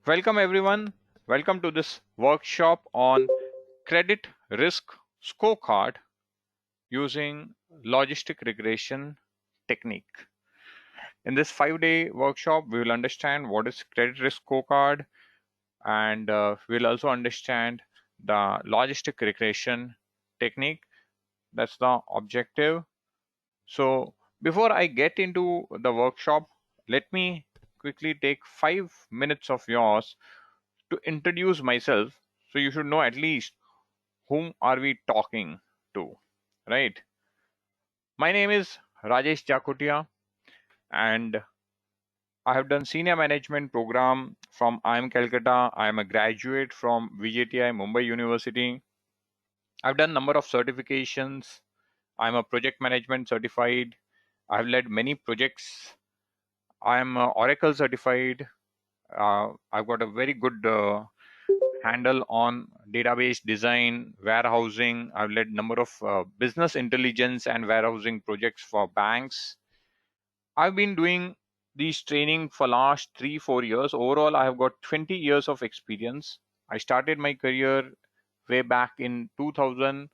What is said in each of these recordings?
Welcome everyone. Welcome to this workshop on credit risk scorecard using logistic regression technique. In this 5-day workshop, we will understand what is credit risk scorecard and we'll also understand the logistic regression technique. That's the objective. So before I get into the workshop, let me quickly take 5 minutes of yours to introduce myself, so you should know at least whom are we talking to, right? My name is Rajesh Jakutia, and I have done senior management program from IIM Calcutta. I am a graduate from VJTI Mumbai University. I've done number of certifications. I'm a project management certified. I've led many projects. I'm Oracle certified. I've got a very good handle on database design, warehousing. I've led number of business intelligence and warehousing projects for banks. I've been doing these training for last 3-4 years. Overall, I have got 20 years of experience. I started my career way back in 2000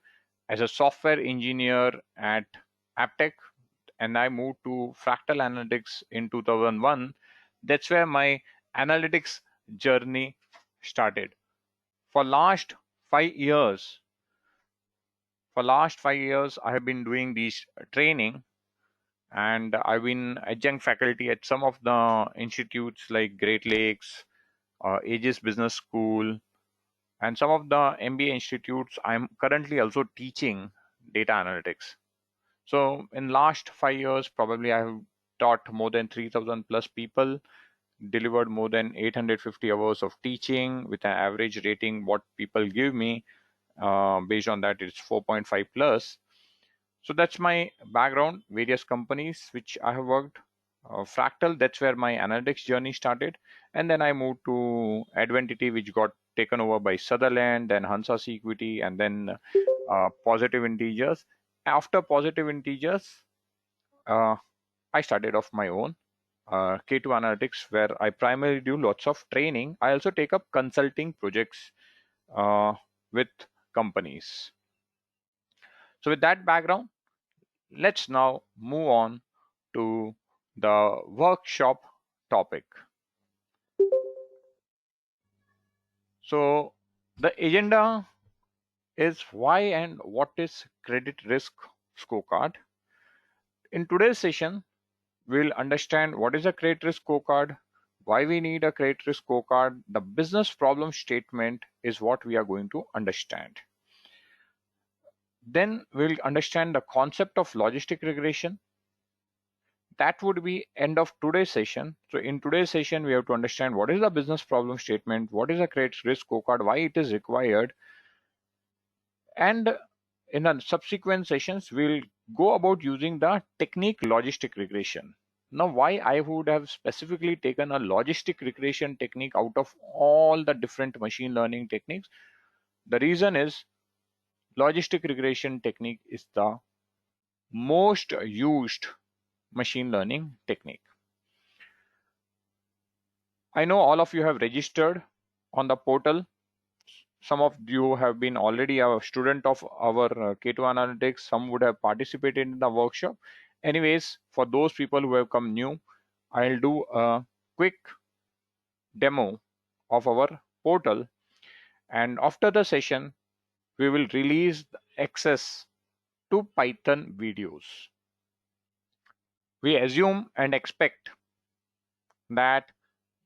as a software engineer at Aptech, and I moved to Fractal Analytics in 2001. That's where my analytics journey started. For last 5 years, I have been doing these training, and I've been adjunct faculty at some of the institutes like Great Lakes, Aegis Business School, and some of the MBA institutes. I'm currently also teaching data analytics. So in last 5 years, probably I have taught more than 3,000 plus people, delivered more than 850 hours of teaching with an average rating what people give me. Based on that, it's 4.5 plus. So that's my background, various companies which I have worked. Fractal, that's where my analytics journey started. And then I moved to Adventity, which got taken over by Sutherland, then Hansas Equity, and then Positive Integers. After Positive Integers, uh, I started off my own K2 Analytics, where I primarily do lots of training. I also take up consulting projects uh, with companies. So with that background, let's now move on to the workshop topic. So the agenda is why and what is credit risk scorecard. In today's session, we'll understand what is a credit risk scorecard, why we need a credit risk scorecard. The business problem statement is what we are going to understand. Then we'll understand the concept of logistic regression. That would be end of today's session. So in today's session, we have to understand what is the business problem statement, what is a credit risk scorecard, why it is required, and in the subsequent sessions, we'll go about using the technique logistic regression. Now, why I would have specifically taken a logistic regression technique out of all the different machine learning techniques? The reason is logistic regression technique is the most used machine learning technique. I know all of you have registered on the portal. Some of you have been already a student of our K2 Analytics. Some would have participated in the workshop. Anyways, for those people who have come new, I'll do a quick demo of our portal. And after the session, we will release access to Python videos. We assume and expect that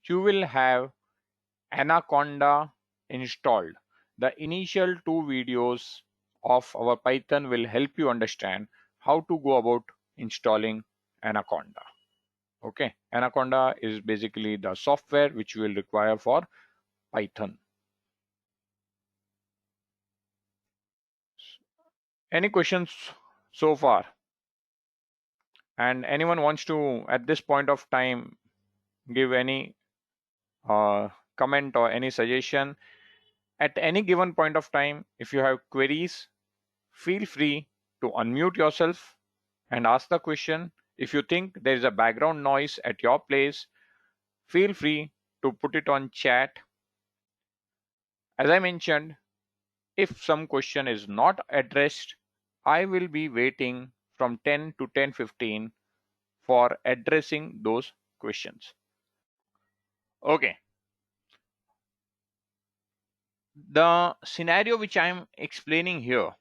you will have Anaconda installed. The initial 2 videos of our Python will help you understand how to go about installing Anaconda. Okay, Anaconda is basically the software which you will require for Python. Any questions so far? And anyone wants to, at this point of time, give any comment or any suggestion? At any given point of time, if you have queries, feel free to unmute yourself and ask the question. If you think there is a background noise at your place, feel free to put it on chat. As I mentioned, if some question is not addressed, I will be waiting from 10 to 10:15 for addressing those questions. Okay. The scenario which I am explaining here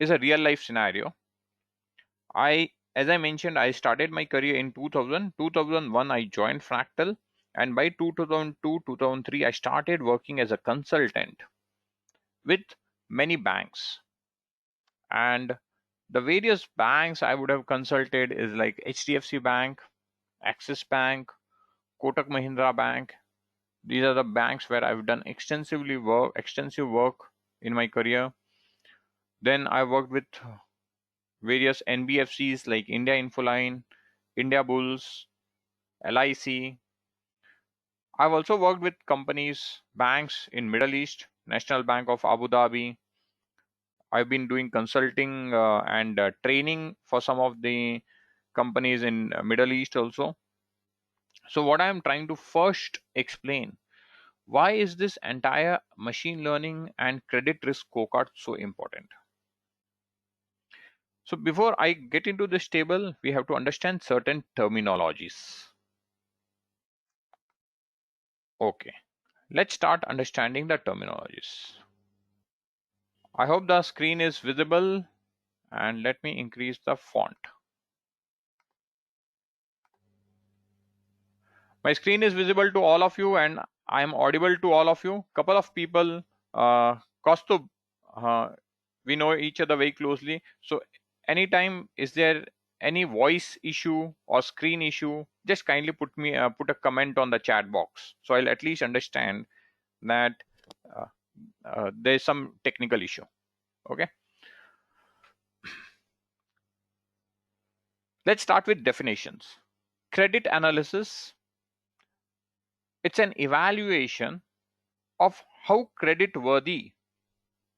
is a real life scenario. As I mentioned, I started my career in 2001. I joined Fractal, and by 2002, 2003, I started working as a consultant with many banks. And the various banks I would have consulted is like HDFC Bank, Axis Bank, Kotak Mahindra Bank. These are the banks where I've done extensive work in my career. Then I worked with various NBFCs like India Infoline, India Bulls, LIC. I've also worked with companies, banks in Middle East, National Bank of Abu Dhabi. I've been doing consulting and training for some of the companies in Middle East also. So what I'm trying to first explain, why is this entire machine learning and credit risk scorecard so important? So before I get into this table, we have to understand certain terminologies. Okay, let's start understanding the terminologies. I hope the screen is visible, and let me increase the font. My screen is visible to all of you and I am audible to all of you. Couple of people, Kaustuv, we know each other very closely. So anytime is there any voice issue or screen issue, just kindly put a comment on the chat box. So I'll at least understand that uh, there's some technical issue. Okay. Let's start with definitions. Credit analysis, it's an evaluation of how credit worthy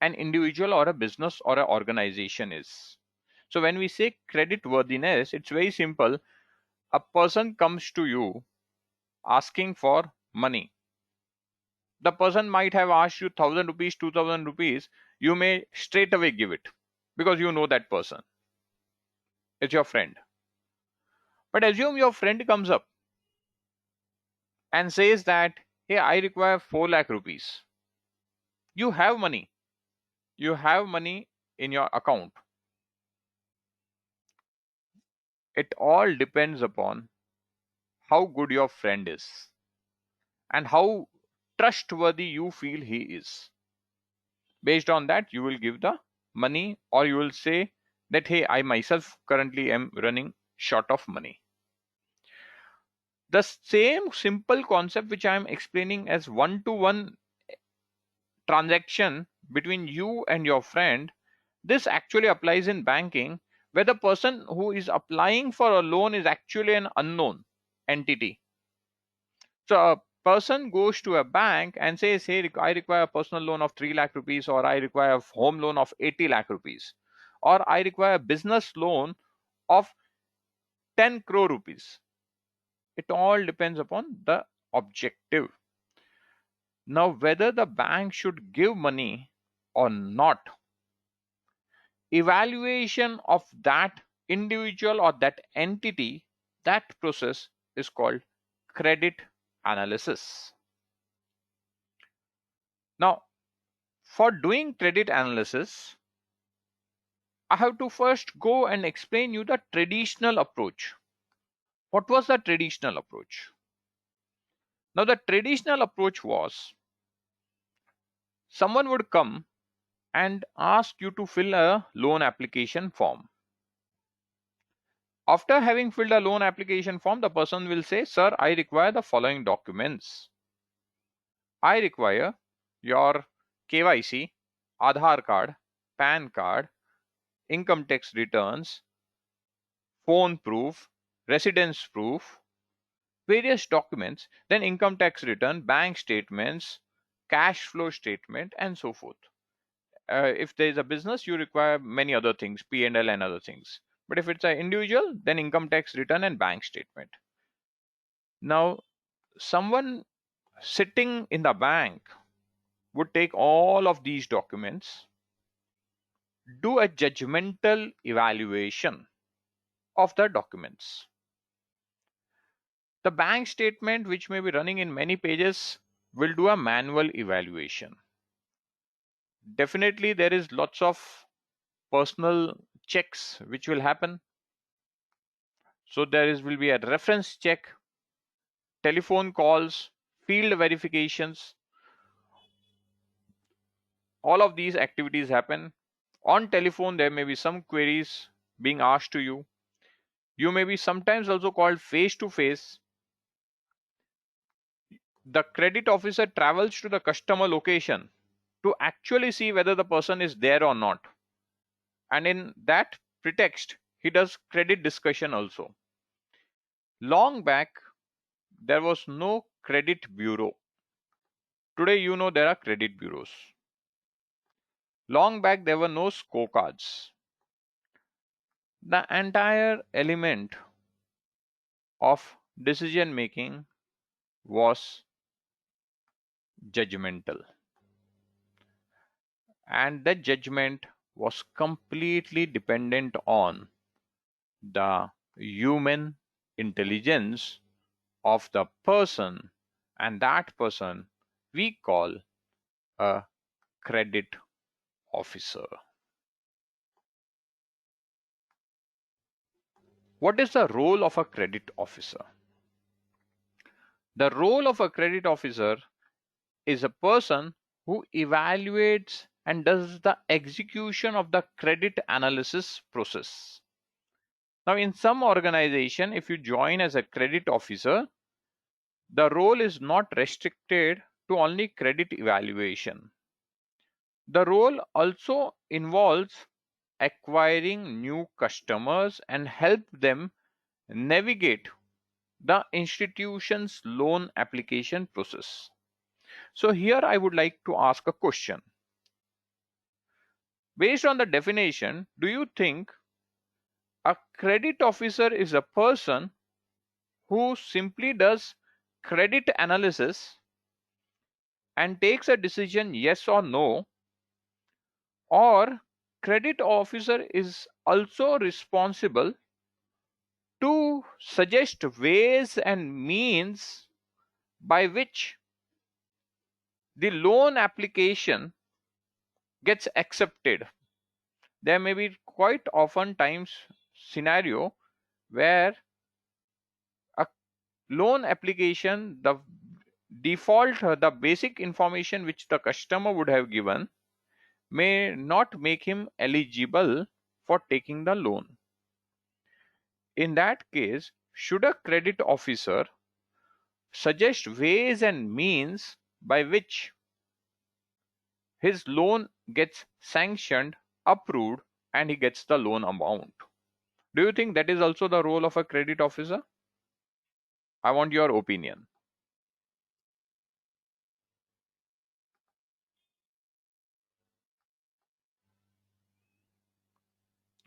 an individual or a business or an organization is. So when we say credit worthiness, it's very simple. A person comes to you asking for money. The person might have asked you 1,000 rupees, 2,000 rupees. You may straight away give it because you know that person. It's your friend. But assume your friend comes up and says that, hey, I require 4 lakh rupees. You have money. You have money in your account. It all depends upon how good your friend is and how trustworthy you feel he is. Based on that, you will give the money, or you will say that, hey, I myself currently am running short of money. The same simple concept which I am explaining as one-to-one transaction between you and your friend, this actually applies in banking, where the person who is applying for a loan is actually an unknown entity. So a person goes to a bank and says, hey, I require a personal loan of 3 lakh rupees, or I require a home loan of 80 lakh rupees, or I require a business loan of 10 crore rupees. It all depends upon the objective. Now, whether the bank should give money or not, evaluation of that individual or that entity, that process is called credit analysis. Now, for doing credit analysis, I have to first go and explain you the traditional approach. What was the traditional approach? Now, the traditional approach was someone would come and ask you to fill a loan application form. After having filled a loan application form, the person will say, sir, I require the following documents. I require your KYC, Aadhaar card, PAN card, income tax returns, phone proof, residence proof, various documents, then income tax return, bank statements, cash flow statement, and so forth. If there is a business, you require many other things, P&L and other things. But if it's an individual, then income tax return and bank statement. Now, someone sitting in the bank would take all of these documents, do a judgmental evaluation of the documents. The bank statement, which may be running in many pages, will do a manual evaluation. Definitely, there is lots of personal checks which will happen. So will be a reference check, telephone calls, field verifications. All of these activities happen. On telephone, there may be some queries being asked to you. You may be sometimes also called face to face. The credit officer travels to the customer location to actually see whether the person is there or not. And in that pretext, he does credit discussion also. Long back, there was no credit bureau. Today, there are credit bureaus. Long back, there were no scorecards. The entire element of decision making was judgmental. And that judgment was completely dependent on the human intelligence of the person, and that person we call a credit officer. What is the role of a credit officer? The role of a credit officer is a person who evaluates and does the execution of the credit analysis process. Now, in some organization, if you join as a credit officer, the role is not restricted to only credit evaluation. The role also involves acquiring new customers and help them navigate the institution's loan application process. So here I would like to ask a question. Based on the definition, do you think a credit officer is a person who simply does credit analysis and takes a decision yes or no, or credit officer is also responsible to suggest ways and means by which the loan application gets accepted? There may be quite often times scenario where a loan application, the default, the basic information which the customer would have given may not make him eligible for taking the loan. In that case, should a credit officer suggest ways and means by which his loan gets sanctioned, approved, and he gets the loan amount? Do you think that is also the role of a credit officer? I want your opinion.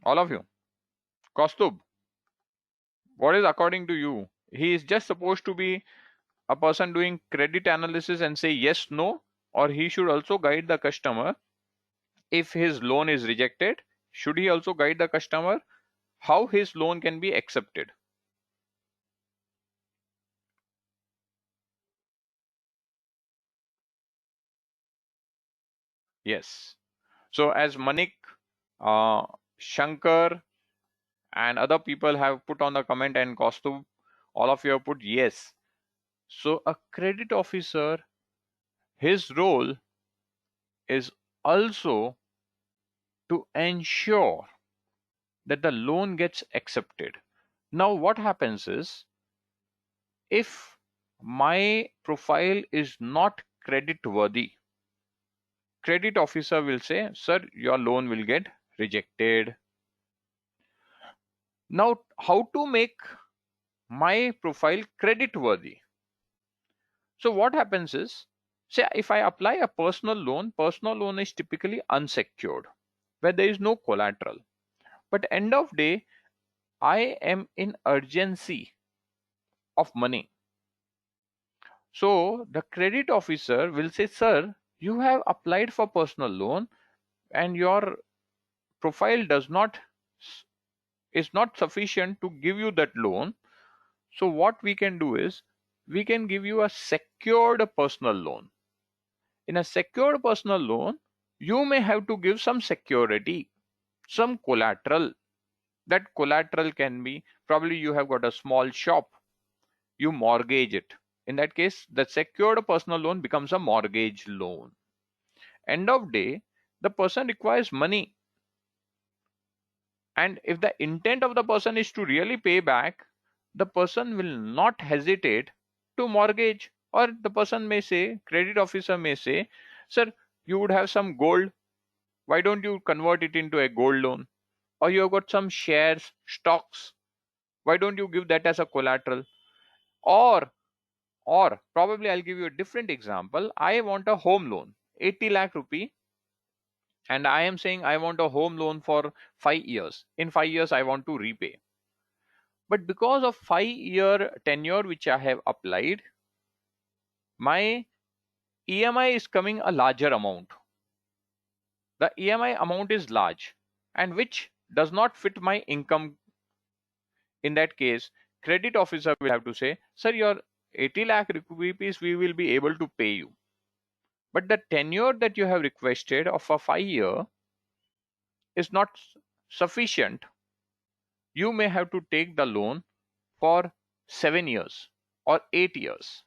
All of you. Kostub, what is according to you? He is just supposed to be a person doing credit analysis and say yes, no, or he should also guide the customer if his loan is rejected? Should he also guide the customer how his loan can be accepted? Yes. So as Manik, Shankar, and other people have put on the comment, and Kostub, all of you have put yes. So a credit officer, his role is also to ensure that the loan gets accepted. Now what happens is, if my profile is not credit worthy, credit officer will say, sir, your loan will get rejected. Now, how to make my profile credit worthy? So what happens is, say if I apply a personal loan is typically unsecured, where there is no collateral. But end of day, I am in urgency of money. So the credit officer will say, sir, you have applied for personal loan and your profile is not sufficient to give you that loan. So what we can do is we can give you a secured personal loan. In a secured personal loan, you may have to give some security, some collateral. That collateral can be, probably you have got a small shop, you mortgage it. In that case, the secured personal loan becomes a mortgage loan. End of day, the person requires money, and if the intent of the person is to really pay back, the person will not hesitate to mortgage. Or the person may say, credit officer may say, sir, you would have some gold, why don't you convert it into a gold loan? Or you have got some shares, stocks, why don't you give that as a collateral? Or or probably I'll give you a different example. I want a home loan, 80 lakh rupee, and I am saying I want a home loan for 5 years. In 5 years I want to repay. But because of 5-year tenure which I have applied, my EMI is coming a larger amount. The EMI amount is large and which does not fit my income. In that case, credit officer will have to say, sir, your 80 lakh rupees we will be able to pay you. But the tenure that you have requested of a 5-year is not sufficient. You may have to take the loan for 7 years or 8 years.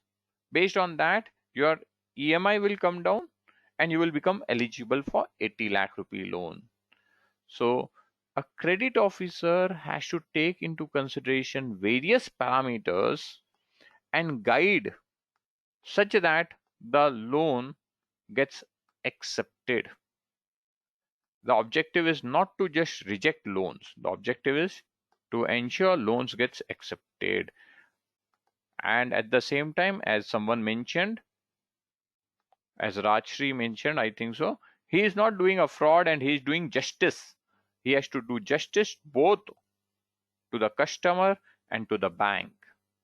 Based on that, your EMI will come down and you will become eligible for 80 lakh rupee loan. So a credit officer has to take into consideration various parameters and guide such that the loan gets accepted. The objective is not to just reject loans. The objective is to ensure loans gets accepted. And at the same time, as someone mentioned, as Rajshri mentioned, I think so, he is not doing a fraud and he is doing justice. He has to do justice both to the customer and to the bank,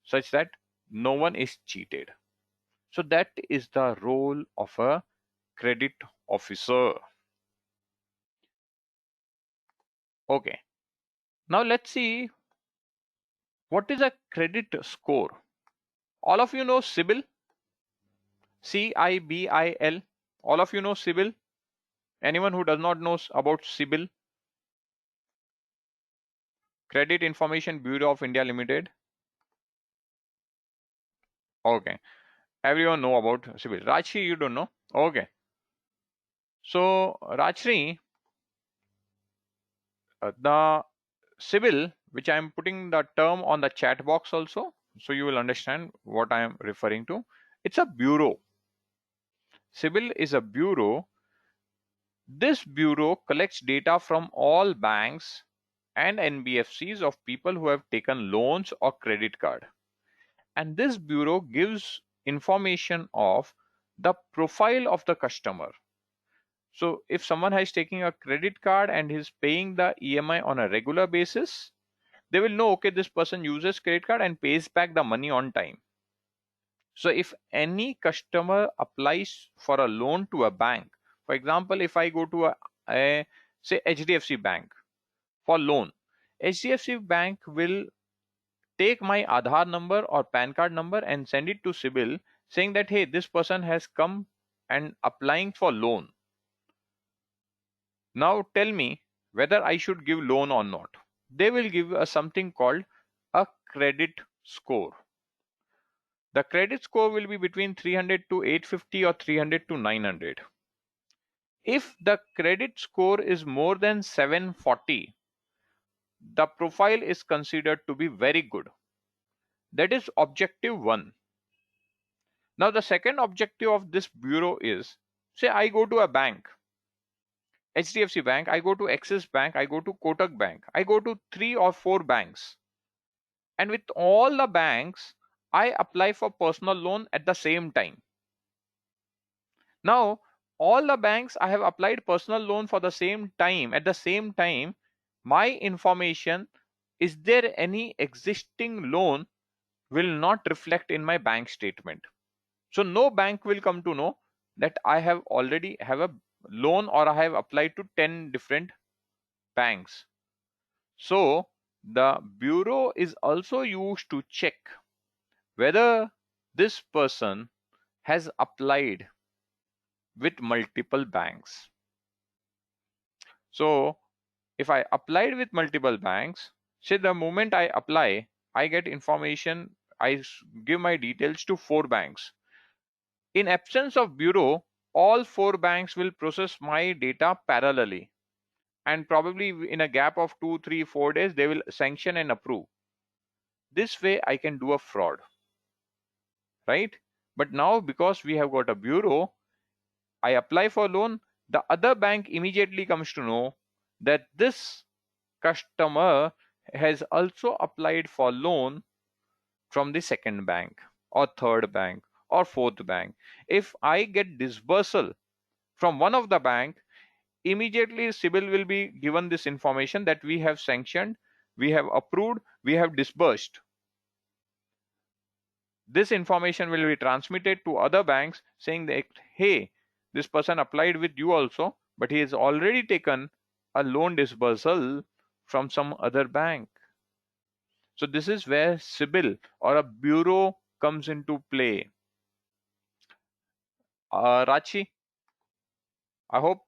such that no one is cheated. So that is the role of a credit officer. Okay. Now let's see what is a credit score. All of you know CIBIL, CIBIL. All of you know CIBIL. Anyone who does not know about CIBIL? Credit Information Bureau of India Limited. Okay. Everyone know about CIBIL. Rajshri, you don't know? Okay. So Rajshri, the CIBIL, which I am putting the term on the chat box also, so you will understand what I am referring to. It's a bureau. CIBIL is a bureau. This bureau collects data from all banks and NBFCs of people who have taken loans or credit card. And this bureau gives information of the profile of the customer. So if someone has taken a credit card and is paying the EMI on a regular basis, they will know, okay, this person uses credit card and pays back the money on time. So if any customer applies for a loan to a bank, for example, if I go to a say HDFC Bank for loan, HDFC Bank will take my Aadhaar number or PAN card number and send it to CIBIL saying that, hey, this person has come and applying for loan. Now tell me whether I should give loan or not. They will give us something called a credit score. The credit score will be between 300 to 850 or 300 to 900. If the credit score is more than 740, the profile is considered to be very good. That is objective 1. Now the second objective of this bureau is, say I go to a bank, HDFC Bank, I go to Axis Bank, I go to Kotak Bank, I go to 3 or 4 banks. And with all the banks, I apply for personal loan at the same time. Now, all the banks I have applied personal loan for the same time, at the same time, my information, is there any existing loan, will not reflect in my bank statement. So no bank will come to know that I have already have a loan or I have applied to 10 different banks. So the bureau is also used to check whether this person has applied with multiple banks. So if I applied with multiple banks, say the moment I apply, I get information, give my details to 4 banks. In absence of bureau, all 4 banks will process my data parallelly, and probably in a gap of 2, 3, 4 days, they will sanction and approve. This way I can do a fraud, right? But now because we have got a bureau, I apply for loan, the other bank immediately comes to know that this customer has also applied for loan from the second bank or third bank or fourth bank. If I get disbursal from one of the bank, immediately CIBIL will be given this information that we have sanctioned, we have approved, we have disbursed. This information will be transmitted to other banks saying that, hey, this person applied with you also, but he has already taken a loan disbursal from some other bank. So this is where CIBIL or a bureau comes into play. Rachi, I hope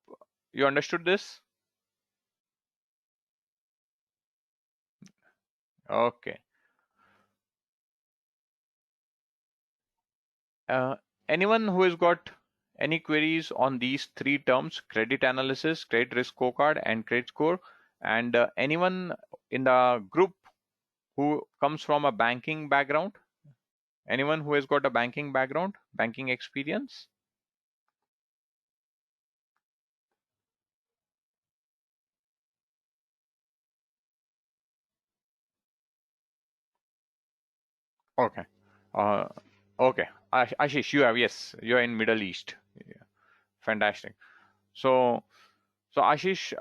you understood this. Okay. Uh, Anyone who has got any queries on these 3 terms: credit analysis, credit risk scorecard, and credit score? And anyone in the group who comes from a banking background? Anyone who has got a banking background, banking experience? Okay. Uh, okay. Ashish, you have, yes, you're in Middle East. Yeah. Fantastic. So, Ashish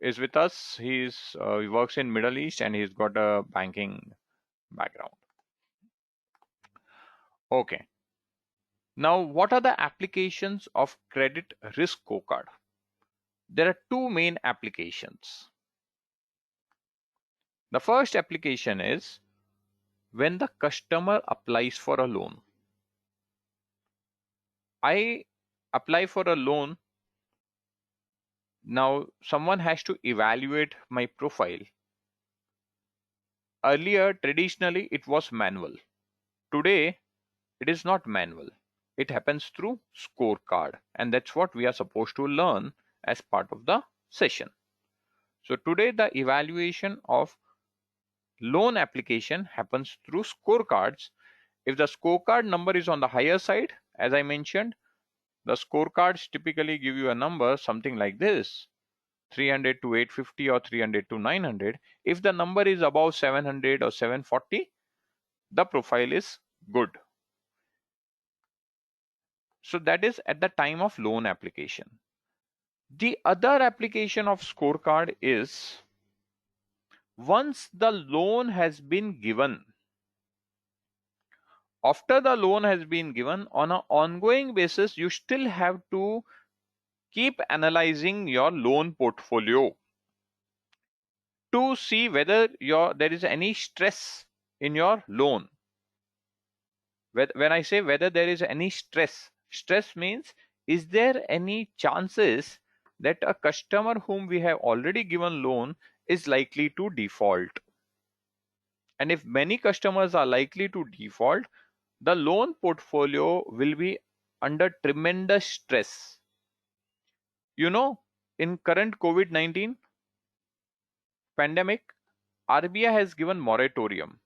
is with us. He works in Middle East and he's got a banking background. Okay. Now, what are the applications of credit risk scorecard? There are 2 main applications. The first application is when the customer applies for a loan. I apply for a loan. Now, someone has to evaluate my profile. Earlier, traditionally, it was manual. Today, it is not manual. It happens through scorecard, and that's what we are supposed to learn as part of the session. So today, the evaluation of loan application happens through scorecards. If the scorecard number is on the higher side, as I mentioned, the scorecards typically give you a number something like this: 300 to 850 or 300 to 900. If the number is above 700 or 740, the profile is good. So that is at the time of loan application. The other application of scorecard is once the loan has been given. After the loan has been given, on an ongoing basis, you still have to keep analyzing your loan portfolio to see whether there is any stress in your loan. When I say whether there is any stress means, is there any chances that a customer whom we have already given loan is likely to default? And if many customers are likely to default, the loan portfolio will be under tremendous stress. You know, in current COVID-19 pandemic, RBI has given moratorium.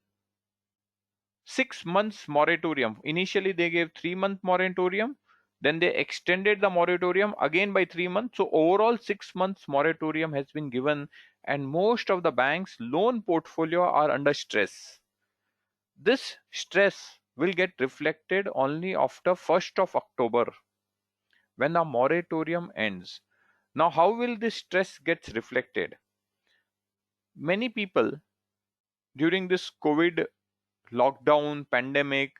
6 months moratorium. Initially, they gave 3-month moratorium. Then they extended the moratorium again by 3 months. So overall, 6 months moratorium has been given, and most of the banks' loan portfolio are under stress. This stress will get reflected only after 1st of October when the moratorium ends. Now, how will this stress get reflected? Many people during this COVID lockdown pandemic,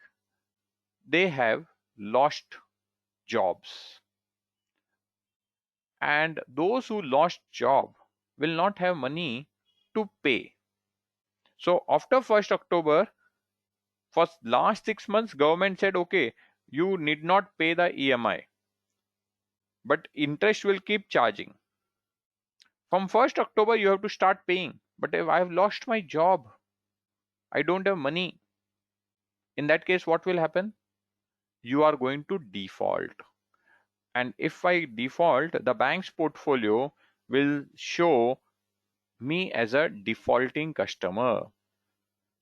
they have lost jobs, and those who lost job will not have money to pay. So after 1st October, for last 6 months, government said, okay, you need not pay the EMI, but interest will keep charging. From 1st October, you have to start paying. But if I have lost my job, I don't have money. In that case, what will happen? You are going to default. And if I default, the bank's portfolio will show me as a defaulting customer.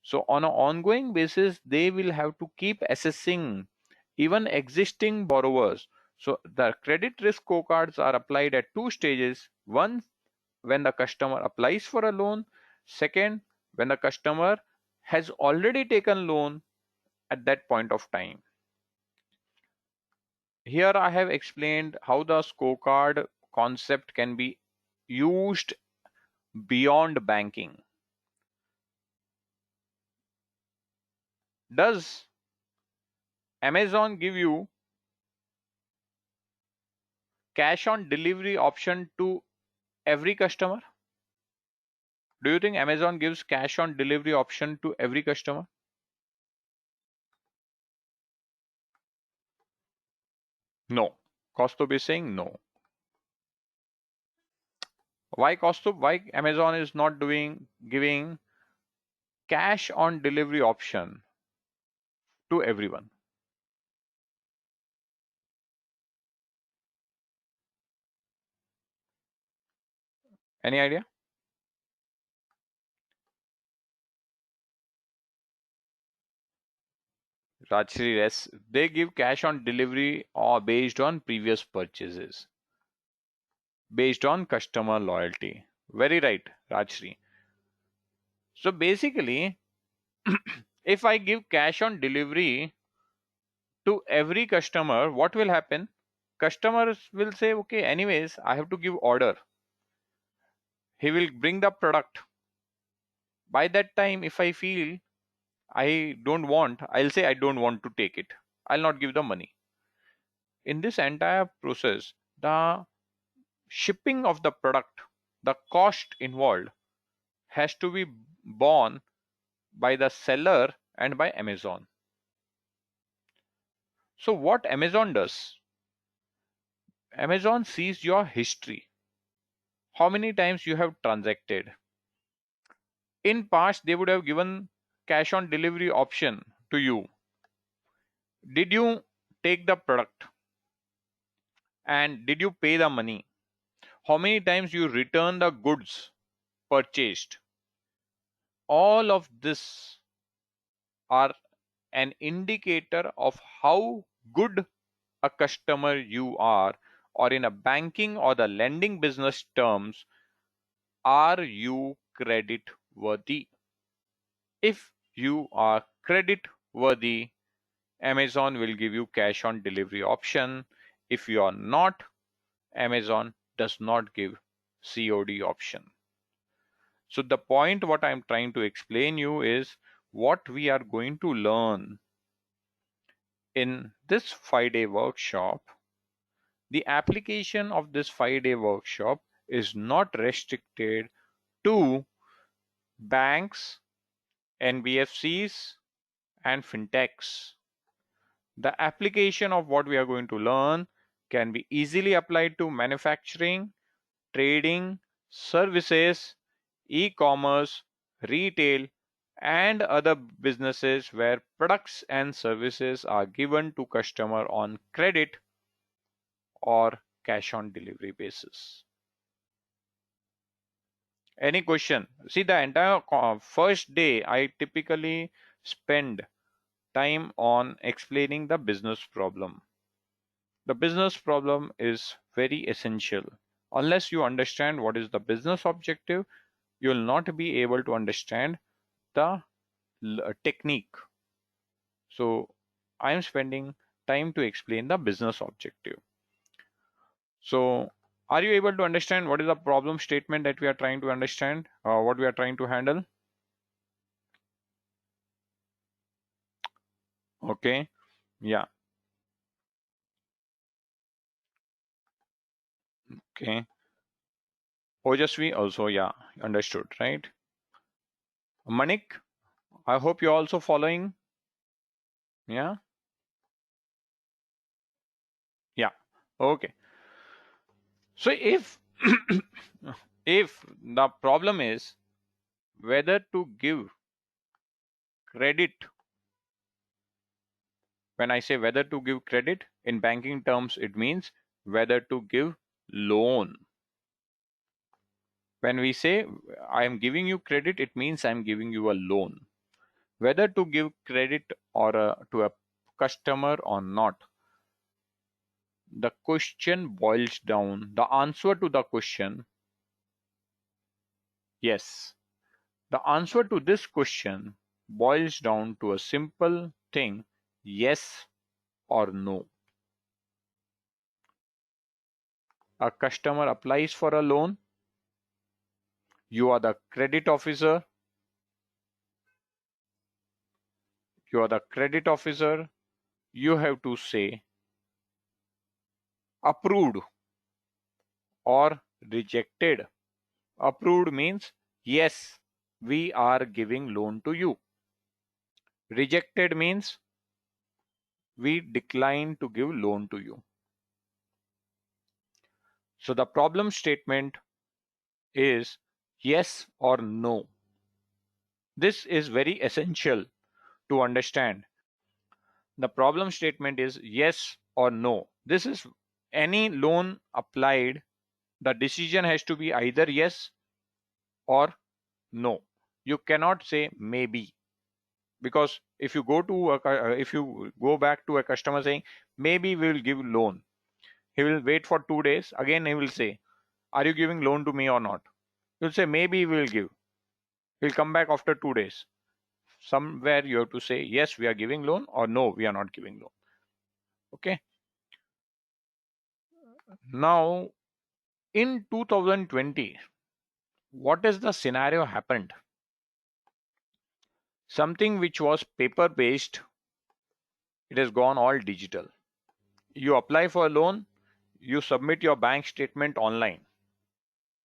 So on an ongoing basis, they will have to keep assessing even existing borrowers. So the credit risk scorecards are applied at two stages. One, when the customer applies for a loan. Second, when the customer has already taken loan at that point of time. Here I have explained how the scorecard concept can be used beyond banking. Does Amazon give you cash on delivery option to every customer? Do you think Amazon gives cash on delivery option to every customer? No. Kostub is saying no. Why Kostub? Why Amazon is not giving cash on delivery option to everyone? Any idea? Rajshri, yes, they give cash on delivery or based on previous purchases, based on customer loyalty. Very right, Rajshri. So basically, if I give cash on delivery to every customer, what will happen? Customers will say, okay, anyways, I have to give order. He will bring the product. By that time, if I feel I don't want, I'll say I don't want to take it. I'll not give the money. In this entire process, the shipping of the product, the cost involved has to be borne by the seller and by Amazon. So what Amazon does, Amazon sees your history, how many times you have transacted. In past, they would have given cash on delivery option to you. Did you take the product and did you pay the money? How many times you return the goods purchased? All of this are an indicator of how good a customer you are, or in a banking or the lending business terms, are you credit worthy? If you are credit worthy, Amazon will give you cash on delivery option. If you are not, Amazon does not give COD option. So the point what I'm trying to explain you is what we are going to learn in this 5-day workshop. The application of this 5-day workshop is not restricted to banks, NBFCs, and fintechs. The application of what we are going to learn can be easily applied to manufacturing, trading, services, e-commerce, retail, and other businesses where products and services are given to customer on credit or cash on delivery basis. Any question? See, the entire first day I typically spend time on explaining the business problem. The business problem is very essential. Unless you understand what is the business objective, you will not be able to understand the technique. So I am spending time to explain the business objective. So are you able to understand what is the problem statement that we are trying to understand, or what we are trying to handle? Okay. Yeah. Okay. Ojasvi also, yeah, understood, right? Manik, I hope you're also following. Yeah. Yeah. Okay. So if if the problem is whether to give credit, when I say whether to give credit in banking terms, it means whether to give loan. When we say I am giving you credit, it means I am giving you a loan. Whether to give credit or to a customer or not, the question boils down, the answer to the question, yes. The answer to this question boils down to a simple thing, yes or no. A customer applies for a loan, you are the credit officer, you are the credit officer, you have to say approved or rejected. Approved means yes, we are giving loan to you. Rejected means we decline to give loan to you. So the problem statement is yes or no. This is very essential to understand. The problem statement is yes or no. This is any loan applied, the decision has to be either yes or no. You cannot say maybe, because if you go to if you go back to a customer saying maybe we will give loan, he will wait for 2 days, again he will say, are you giving loan to me or not? You'll say maybe we will give. He'll come back after 2 days. Somewhere you have to say yes, we are giving loan, or no, we are not giving loan. Okay. Now in 2020, what is the scenario happened? Something which was paper based, it has gone all digital. You apply for a loan, you submit your bank statement online,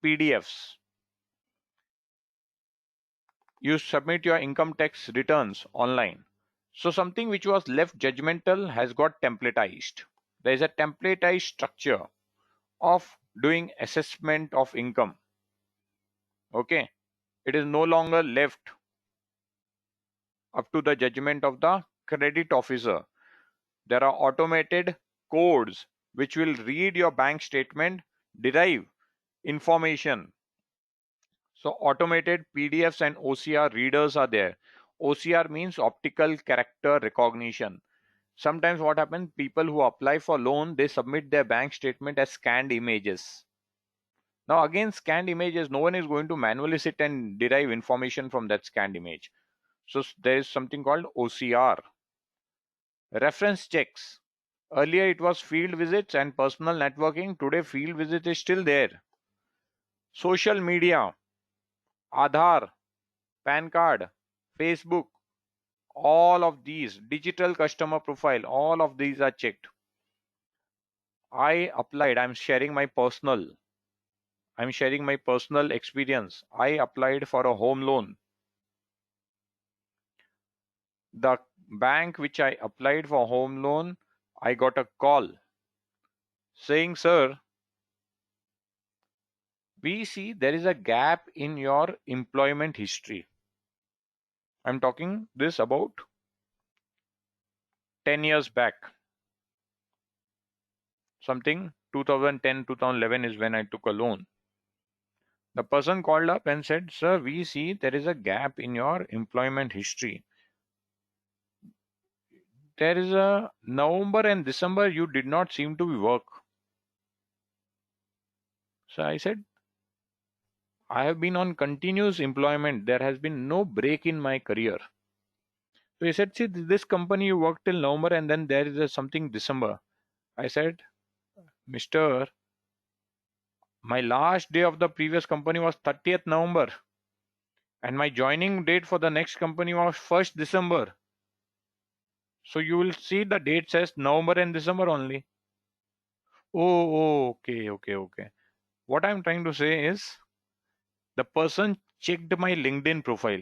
PDFs. You submit your income tax returns online. So something which was left judgmental has got templatized. There is a templatized structure of doing assessment of income. Okay. It is no longer left up to the judgment of the credit officer. There are automated codes which will read your bank statement, derive information. So automated PDFs and OCR readers are there. OCR means optical character recognition. Sometimes what happens, people who apply for loan, they submit their bank statement as scanned images. Now again, scanned images, no one is going to manually sit and derive information from that scanned image. So there is something called OCR. Reference checks. Earlier it was field visits and personal networking. Today field visit is still there. Social media, Aadhaar, PAN card, Facebook, all of these, digital customer profile, all of these are checked. I applied, I'm sharing my personal experience. I applied for a home loan. The bank which I applied for home loan, I got a call saying, sir, we see there is a gap in your employment history. I'm talking this about 10 years back. Something 2010, 2011 is when I took a loan. The person called up and said, sir, we see there is a gap in your employment history. There is a November and December you did not seem to work. So I said, I have been on continuous employment. There has been no break in my career. So he said, see, this company you worked till November and then there is a something December. I said, Mister, my last day of the previous company was 30th November and my joining date for the next company was 1st December. So you will see the date says November and December only. Oh, okay. What I'm trying to say is the person checked my LinkedIn profile,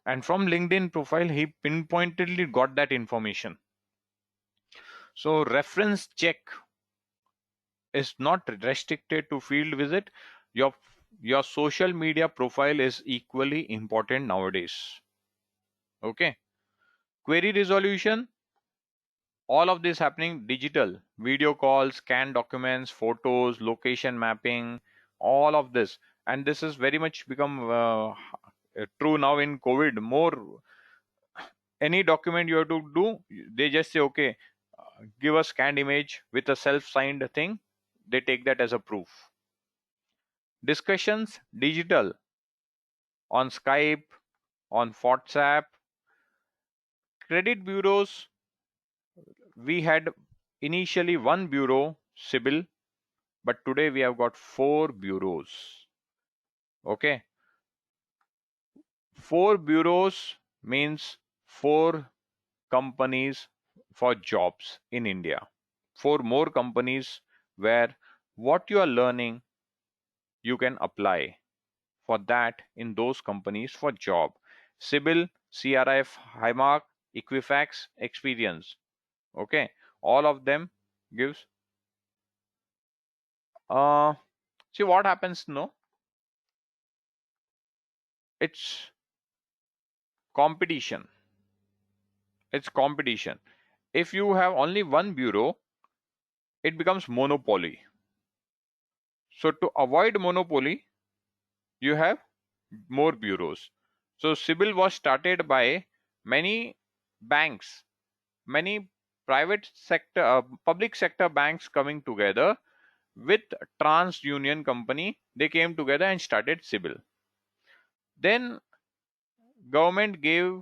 and from LinkedIn profile he pinpointedly got that information. So reference check is not restricted to field visit. Your social media profile is equally important nowadays. Okay. Query resolution, all of this happening digital, video calls, scan documents, photos, location mapping, all of this. And this has very much become true now in COVID. More, any document you have to do, they just say, okay, give a scanned image with a self-signed thing. They take that as a proof. Discussions digital, on Skype, on WhatsApp. Credit bureaus, we had initially one bureau, CIBIL, but today we have got four bureaus. Okay, four bureaus means four companies for jobs in India. Four more companies where what you are learning you can apply for that in those companies for job. CIBIL, CRIF, Highmark, Equifax, Experience. Okay, all of them gives. See what happens. No, it's competition. It's competition. If you have only one bureau, it becomes monopoly. So to avoid monopoly, you have more bureaus. So CIBIL was started by many banks, many private sector, public sector banks coming together with TransUnion company. They came together and started CIBIL. Then government gave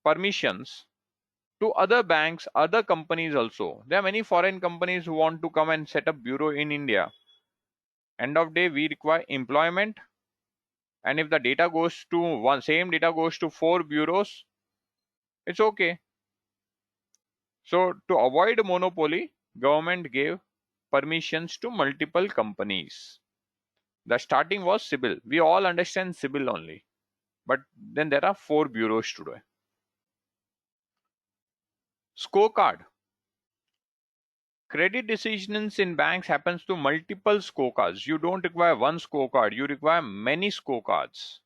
permissions to other banks, other companies also. There are many foreign companies who want to come and set up bureau in India. End of day, we require employment, and if the data goes to one, same data goes to four bureaus, it's okay. So to avoid monopoly, government gave permissions to multiple companies. The starting was CIBIL. We all understand CIBIL only, but then there are four bureaus today. Scorecard. Credit decisions in banks happens to multiple scorecards. You don't require one scorecard, you require many scorecards.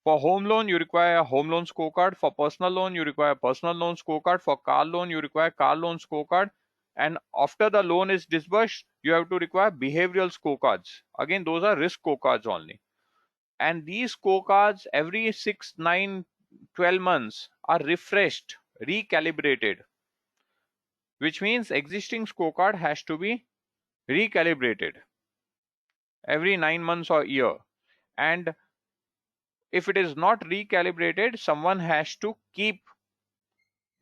For home loan, you require a home loan scorecard. For personal loan, you require a personal loan scorecard. For car loan, you require car loan scorecard. And after the loan is disbursed, you have to require behavioral scorecards. Again, those are risk scorecards only. And these scorecards every 6, 9, 12 months are refreshed, recalibrated, which means existing scorecard has to be recalibrated every 9 months or year. And if it is not recalibrated, someone has to keep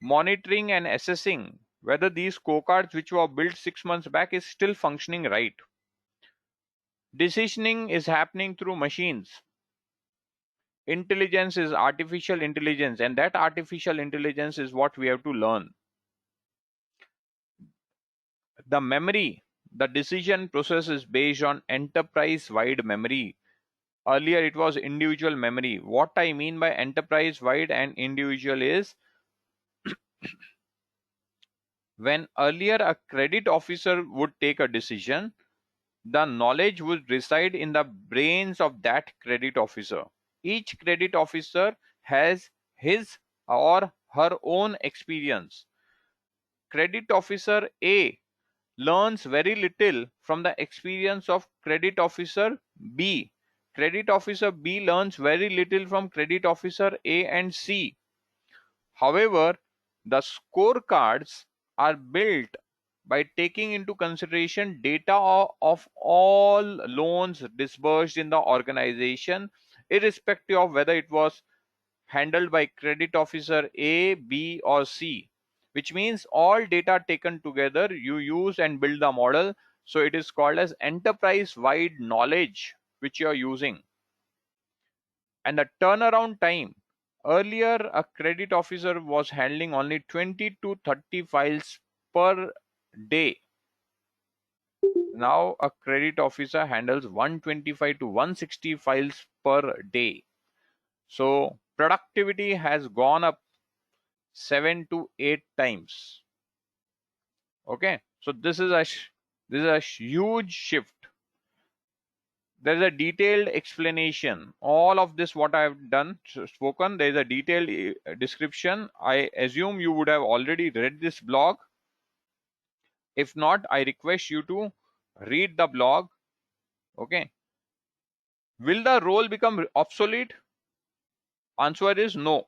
monitoring and assessing whether these scorecards which were built 6 months back is still functioning right. Decisioning is happening through machines. Intelligence is artificial intelligence, and that artificial intelligence is what we have to learn. The memory, the decision process is based on enterprise-wide memory. Earlier it was individual memory. What I mean by enterprise-wide and individual is, when earlier a credit officer would take a decision, the knowledge would reside in the brains of that credit officer. Each credit officer has his or her own experience. Credit officer A learns very little from the experience of credit officer B. Credit officer B learns very little from credit officer A and C. However, the scorecards are built by taking into consideration data of all loans disbursed in the organization, irrespective of whether it was handled by credit officer A, B, or C, which means all data taken together you use and build the model. So it is called as enterprise wide knowledge which you are using. And the turnaround time, Earlier, a credit officer was handling only 20 to 30 files per day. Now, a credit officer handles 125 to 160 files per day. So, productivity has gone up 7 to 8 times. Okay, so this is a huge shift. There's a detailed explanation. All of this, what I've done, spoken, there's a detailed description. I assume you would have already read this blog. If not, I request you to read the blog. Okay. Will the role become obsolete? Answer is no.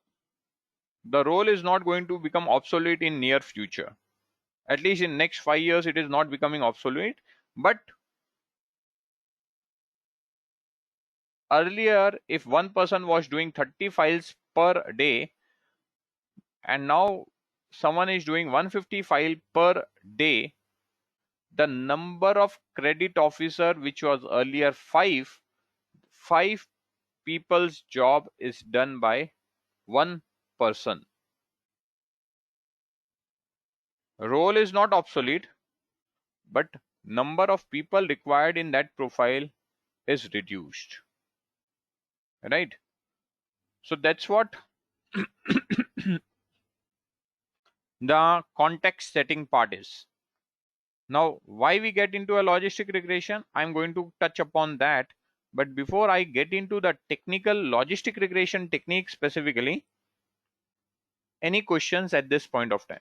The role is not going to become obsolete in near future. At least in next 5 years, it is not becoming obsolete. But earlier, if one person was doing 30 files per day, and now someone is doing 150 file per day, the number of credit officer, which was earlier five people's job is done by one person. Role is not obsolete, but number of people required in that profile is reduced, right? So that's what the context setting part is. Now, why we get into a logistic regression, I'm going to touch upon that. But before I get into the technical logistic regression technique specifically, any questions at this point of time?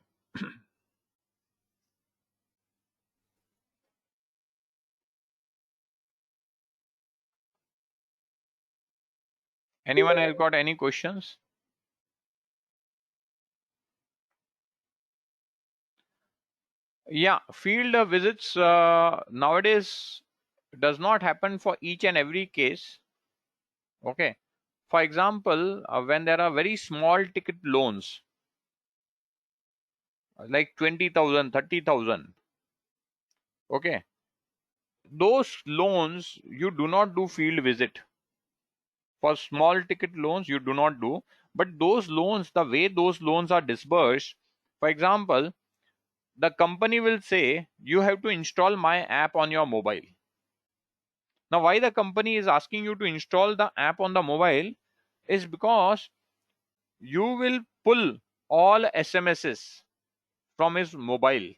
Anyone else got any questions? Yeah, field visits nowadays does not happen for each and every case. Okay. For example, when there are very small ticket loans, like 20,000, 30,000. Okay. Those loans, you do not do field visit. For small ticket loans, you do not do. But those loans, the way those loans are disbursed, for example, the company will say, you have to install my app on your mobile. Now, why the company is asking you to install the app on the mobile is because you will pull all SMSs from his mobile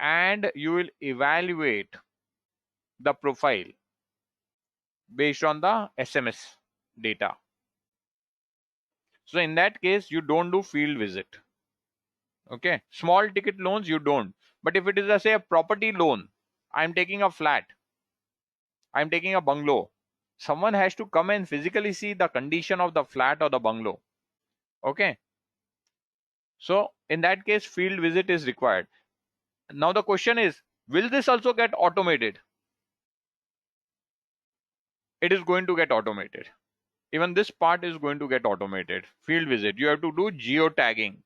and you will evaluate the profile based on the SMS data. So in that case, you don't do field visit. Okay, small ticket loans you don't. But if it is, say, a property loan, I'm taking a flat, I'm taking a bungalow, someone has to come and physically see the condition of the flat or the bungalow. Okay, so in that case, field visit is required. Now the question is, will this also get automated? It is going to get automated. Even this part is going to get automated. Field visit, you have to do geotagging.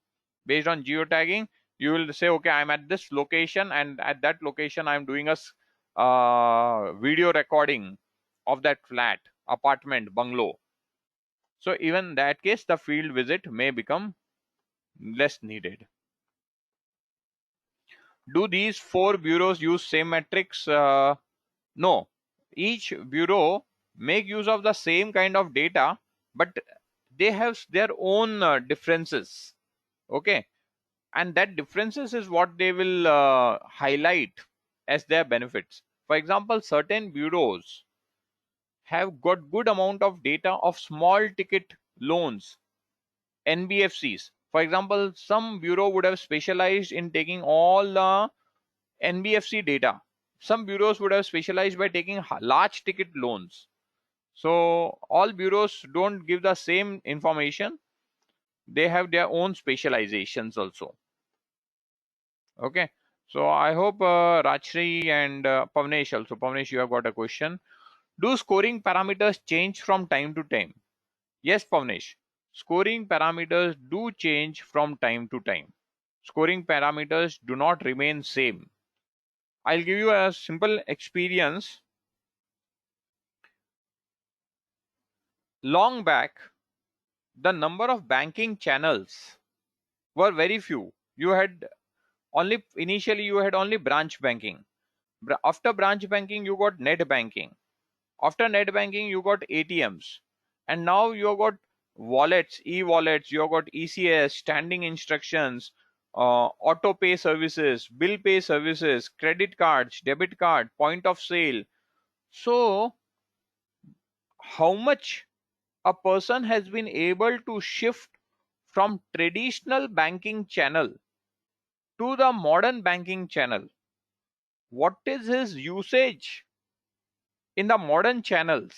Based on geotagging, you will say, okay, I'm at this location, and at that location I'm doing a video recording of that flat, apartment, bungalow. So even in that case, the field visit may become less needed. Do these four bureaus use same metrics? No. Each bureau make use of the same kind of data, but they have their own differences. Okay, and that differences is what they will highlight as their benefits. For example, certain bureaus have got good amount of data of small ticket loans, NBFCs. For example, some bureau would have specialized in taking all the NBFC data. Some bureaus would have specialized by taking large ticket loans. So all bureaus don't give the same information. They have their own specializations also. Okay. So I hope Rajshri and Pavnesh also. Pavnesh, you have got a question. Do scoring parameters change from time to time? Yes, Pavnesh. Scoring parameters do change from time to time. Scoring parameters do not remain same. I'll give you a simple experience. Long back, the number of banking channels were very few. You had only initially you had only branch banking. After branch banking, you got net banking. After net banking, you got ATMs, and now you got wallets, e-wallets. You got ECS, standing instructions, auto pay services, bill pay services, credit cards, debit card, point of sale. So, how much a person has been able to shift from traditional banking channel to the modern banking channel? What is his usage in the modern channels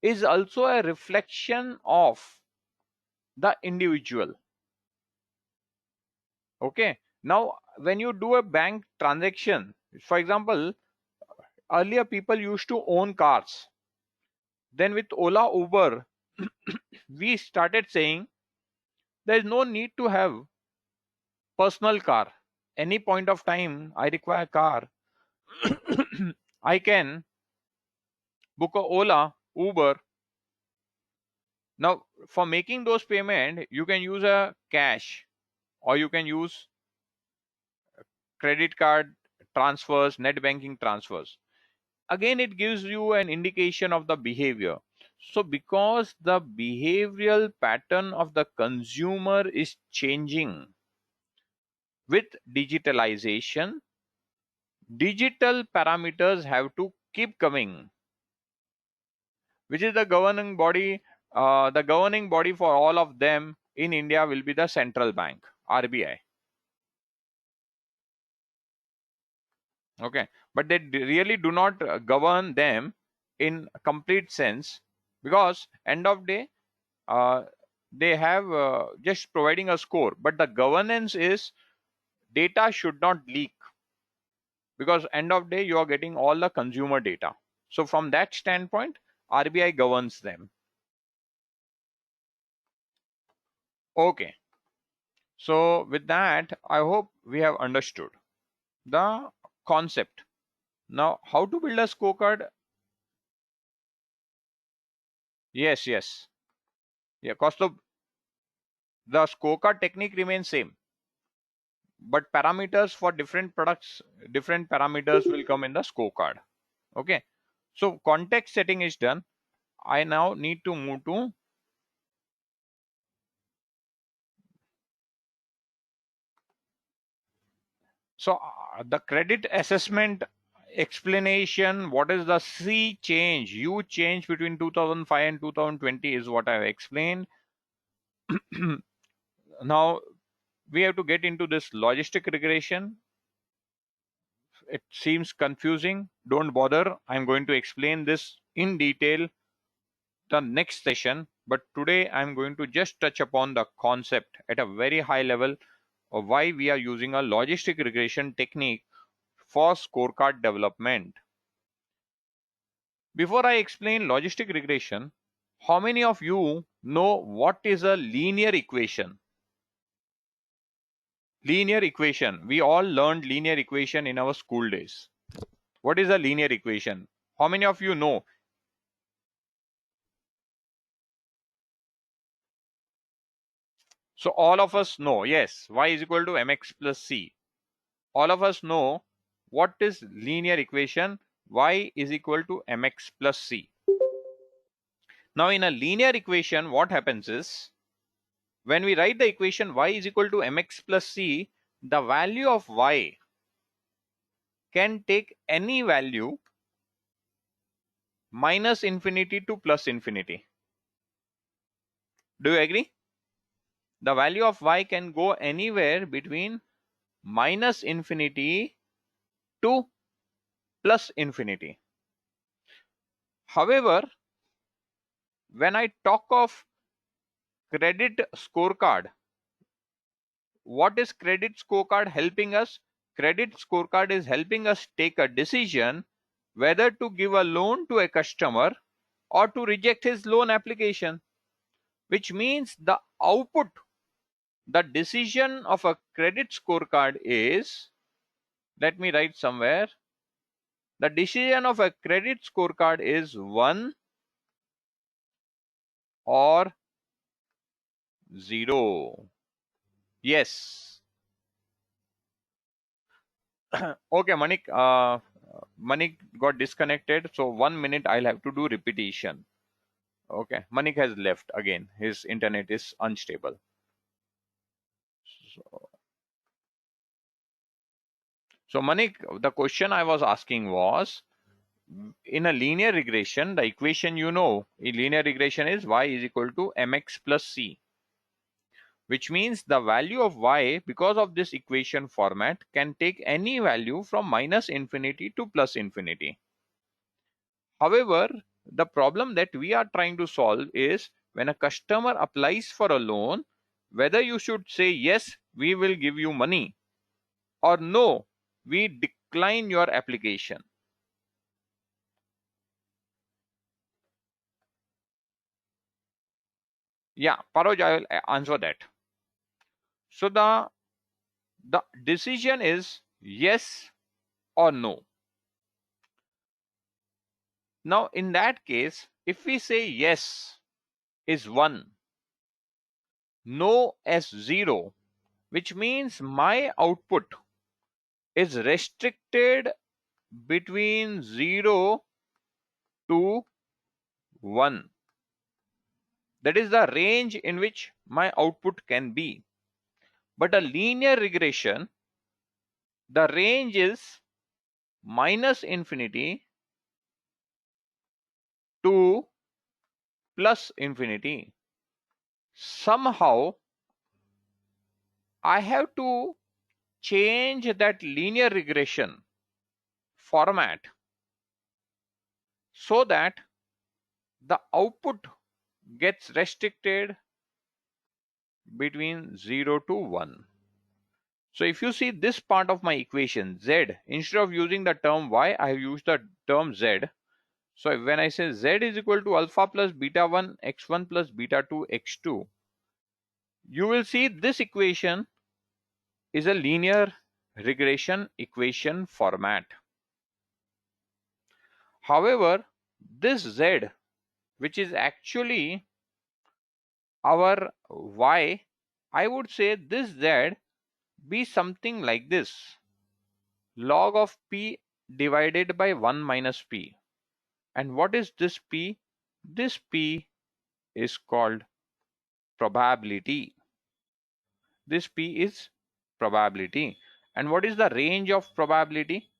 is also a reflection of the individual. Okay, now when you do a bank transaction, for example, earlier people used to own cars. Then with Ola, Uber, we started saying there is no need to have personal car. Any point of time I require car, I can book a Ola, Uber. Now for making those payment, you can use a cash, or you can use credit card transfers, net banking transfers. Again, it gives you an indication of the behavior. So because the behavioral pattern of the consumer is changing with digitalization, digital parameters have to keep coming, which is the governing body. The governing body for all of them in India will be the central bank, RBI. Okay, but they really do not govern them in complete sense, because end of day, uh, they have just providing a score, but the governance is data should not leak, because end of day you are getting all the consumer data. So from that standpoint, RBI governs them. Okay, so with that, I hope we have understood the concept. Now how to build a scorecard? Yes, yeah, cost of the scorecard technique remains same, but parameters for different products, different parameters will come in the scorecard. Okay, so context setting is done. I now need to move to, so the credit assessment explanation. What is the C change, U change between 2005 and 2020 is what I have explained. Now we have to get into this logistic regression. It seems confusing. Don't bother. I'm going to explain this in detail the next session. But today I'm going to just touch upon the concept at a very high level of why we are using a logistic regression technique for scorecard development. Before I explain logistic regression, how many of you know what is a linear equation? Linear equation. We all learned linear equation in our school days. What is a linear equation? How many of you know? So all of us know, yes, y is equal to mx plus c. All of us know what is linear equation, y is equal to mx plus c. Now in a linear equation, what happens is, when we write the equation y is equal to mx plus c, the value of y can take any value minus infinity to plus infinity. Do you agree? The value of y can go anywhere between minus infinity to plus infinity. However, when I talk of credit scorecard, what is credit scorecard helping us? Credit scorecard is helping us take a decision whether to give a loan to a customer or to reject his loan application, which means the output, the decision of a credit scorecard is, let me write somewhere, the decision of a credit scorecard is 1 or 0. Yes. Okay, Manik. Manik got disconnected, so 1 minute I'll have to do repetition. Okay, Manik has left again. His internet is unstable. So Manik, the question I was asking was, in a linear regression, the equation in linear regression is y is equal to mx plus c, which means the value of y, because of this equation format, can take any value from minus infinity to plus infinity. However, the problem that we are trying to solve is when a customer applies for a loan, whether you should say yes, we will give you money, or no, we decline your application. Yeah, Paroj, I will answer that. So the decision is yes or no. Now in that case, if we say yes is 1, no as 0, which means my output is restricted between 0 to 1. That is the range in which my output can be. But a linear regression, the range is minus infinity to plus infinity. Somehow I have to change that linear regression format so that the output gets restricted between 0 to 1. So if you see this part of my equation, z, instead of using the term y, I have used the term z. So when I say z is equal to alpha plus beta 1 x1 plus beta 2 x2, you will see this equation is a linear regression equation format. However, this z, which is actually our y, I would say this z be something like this: log of p divided by 1 minus p. And what is this p? This p is called probability. This p is probability. And what is the range of probability?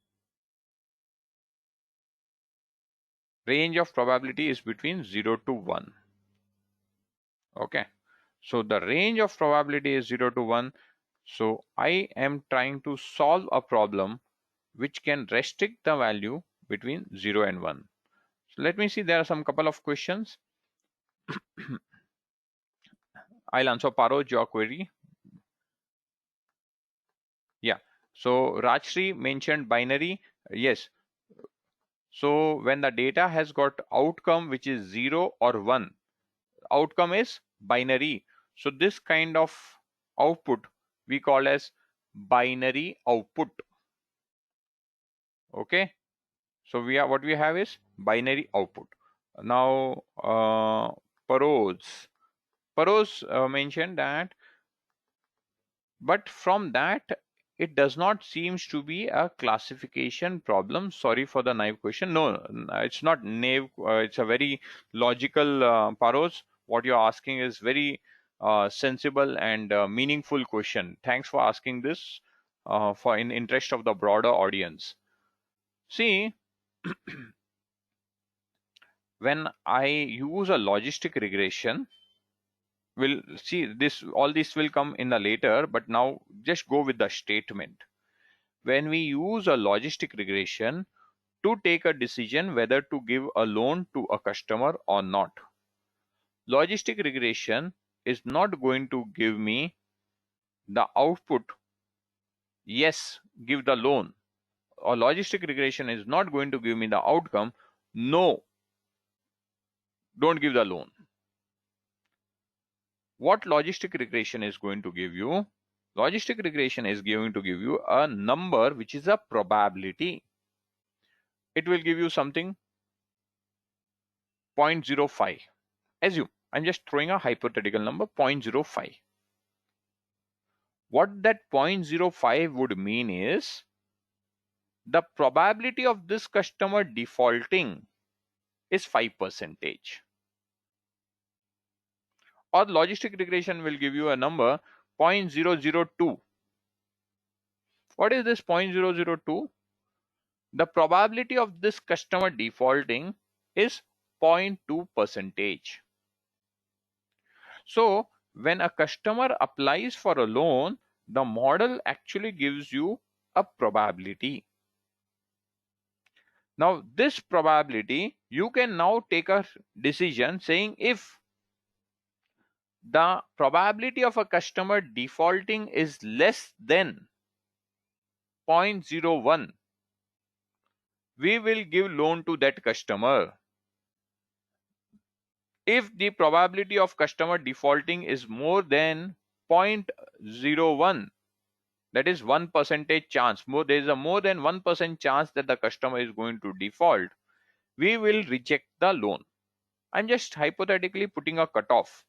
Range of probability is between 0 to 1. Okay, so the range of probability is 0 to 1. So I am trying to solve a problem which can restrict the value between 0 and 1. So let me see, there are some couple of questions. I'll answer Paroj your query. Yeah, so Rajshri mentioned binary. Yes, so when the data has got outcome which is 0 or 1, outcome is binary. So this kind of output we call as binary output. Okay, so what we have is binary output. Now Paroj mentioned that, but from that it does not seems to be a classification problem. Sorry for the naive question. No, it's not naive. It's a very logical, Paroj. What you're asking is very sensible and meaningful question. Thanks for asking this for in interest of the broader audience. See, when I use a logistic regression, we'll see this, all this will come in the later, but now just go with the statement. When we use a logistic regression to take a decision whether to give a loan to a customer or not, logistic regression is not going to give me the output, yes, give the loan, or logistic regression is not going to give me the outcome, no, don't give the loan. What logistic regression is going to give you? Logistic regression is going to give you a number which is a probability. It will give you something 0.05. Assume I'm just throwing a hypothetical number, 0.05. What that 0.05 would mean is the probability of this customer defaulting is 5%. Or logistic regression will give you a number 0.002. What is this 0.002? The probability of this customer defaulting is 0.2%. So when a customer applies for a loan, the model actually gives you a probability. Now this probability, you can now take a decision saying if the probability of a customer defaulting is less than 0.01, we will give loan to that customer. If the probability of customer defaulting is more than 0.01, that is 1% chance, there is a more than 1% chance that the customer is going to default, we will reject the loan. I'm just hypothetically putting a cutoff.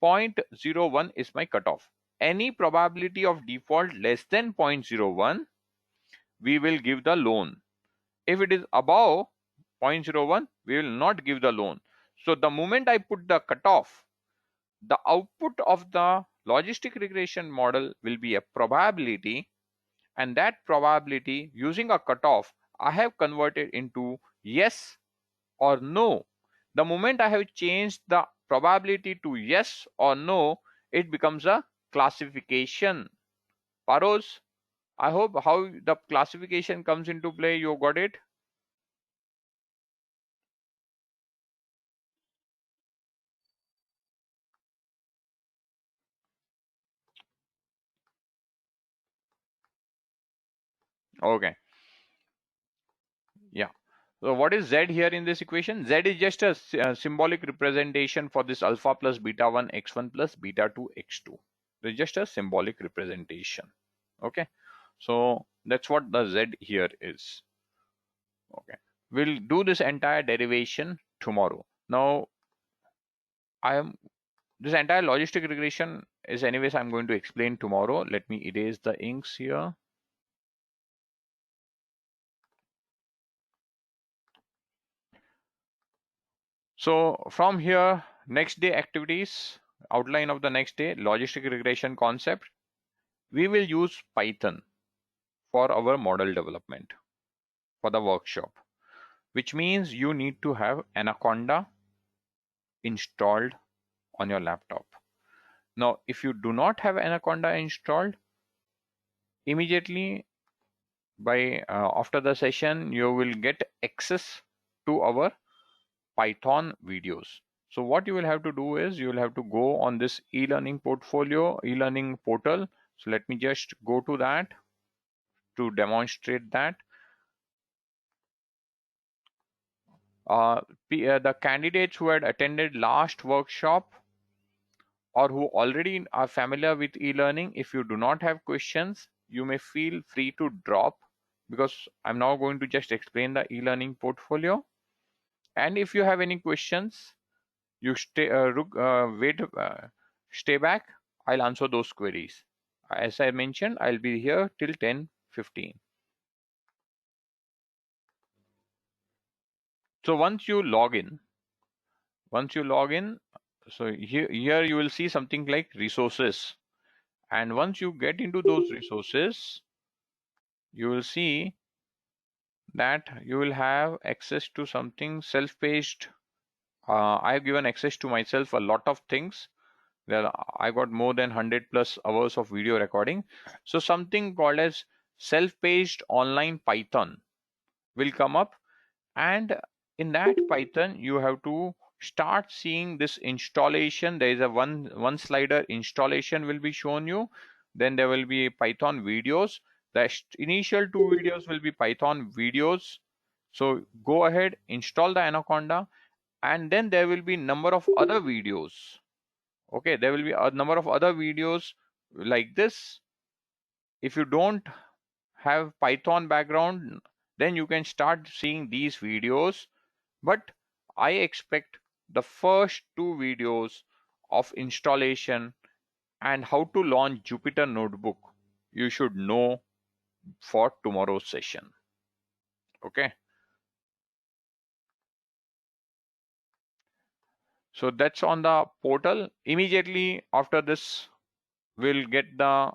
0.01 is my cutoff. Any probability of default less than 0.01, we will give the loan. If it is above 0.01, we will not give the loan. So the moment I put the cutoff, the output of the logistic regression model will be a probability, and that probability using a cutoff I have converted into yes or no. The moment I have changed the probability to yes or no, it becomes a classification. Paros, I hope how the classification comes into play, you got it? Okay. Yeah. So what is Z here in this equation? Z is just a symbolic representation for this alpha plus beta 1 x1 plus beta 2 x2. It's just a symbolic representation. Okay. So that's what the Z here is. Okay. We'll do this entire derivation tomorrow. Now, this entire logistic regression is anyways I'm going to explain tomorrow. Let me erase the inks here. So from here, next day activities, outline of the next day, logistic regression concept. We will use Python for our model development for the workshop, which means you need to have Anaconda installed on your laptop. Now, if you do not have Anaconda installed, immediately by after the session, you will get access to our Python videos. So what you will have to do is you will have to go on this e-learning portfolio, e-learning portal. So let me just go to that to demonstrate that. The candidates who had attended last workshop or who already are familiar with e-learning, if you do not have questions, you may feel free to drop, because I'm now going to just explain the e-learning portfolio. And if you have any questions, you stay stay back. I'll answer those queries. As I mentioned, I'll be here till 10:15. So once you log in, so here you will see something like resources, and once you get into those resources, you will see that you will have access to something self-paced. I've given access to myself a lot of things. I got more than 100 plus hours of video recording. So something called as self-paced online Python will come up, and in that Python you have to start seeing this installation. There is a one slider installation will be shown you. Then there will be Python videos. The initial two videos will be Python videos. So go ahead, install the Anaconda, and then there will be number of other videos. Okay, there will be a number of other videos like this. If you don't have Python background, then you can start seeing these videos. But I expect the first two videos of installation and how to launch Jupyter Notebook you should know for tomorrow's session. Okay. So that's on the portal. Immediately after this, we'll get the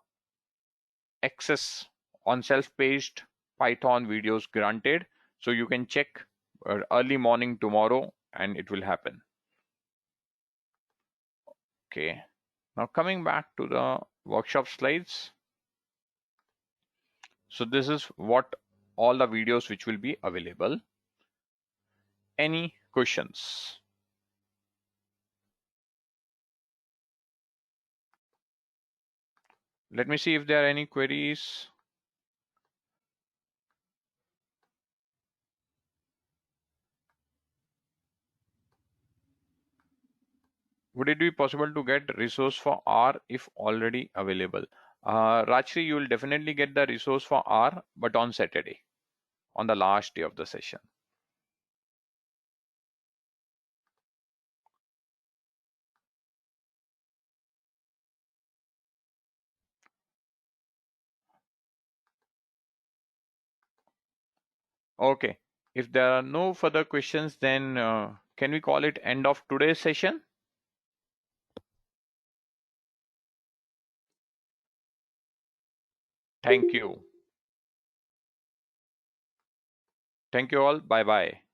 access on self-paced Python videos granted. So you can check early morning tomorrow and it will happen. Okay. Now coming back to the workshop slides. So this is what all the videos which will be available. Any questions? Let me see if there are any queries. Would it be possible to get resource for R if already available? Rajshri, you will definitely get the resource for R, but on Saturday, on the last day of the session. Okay. If there are no further questions, then can we call it end of today's session? Thank you. Thank you all. Bye bye.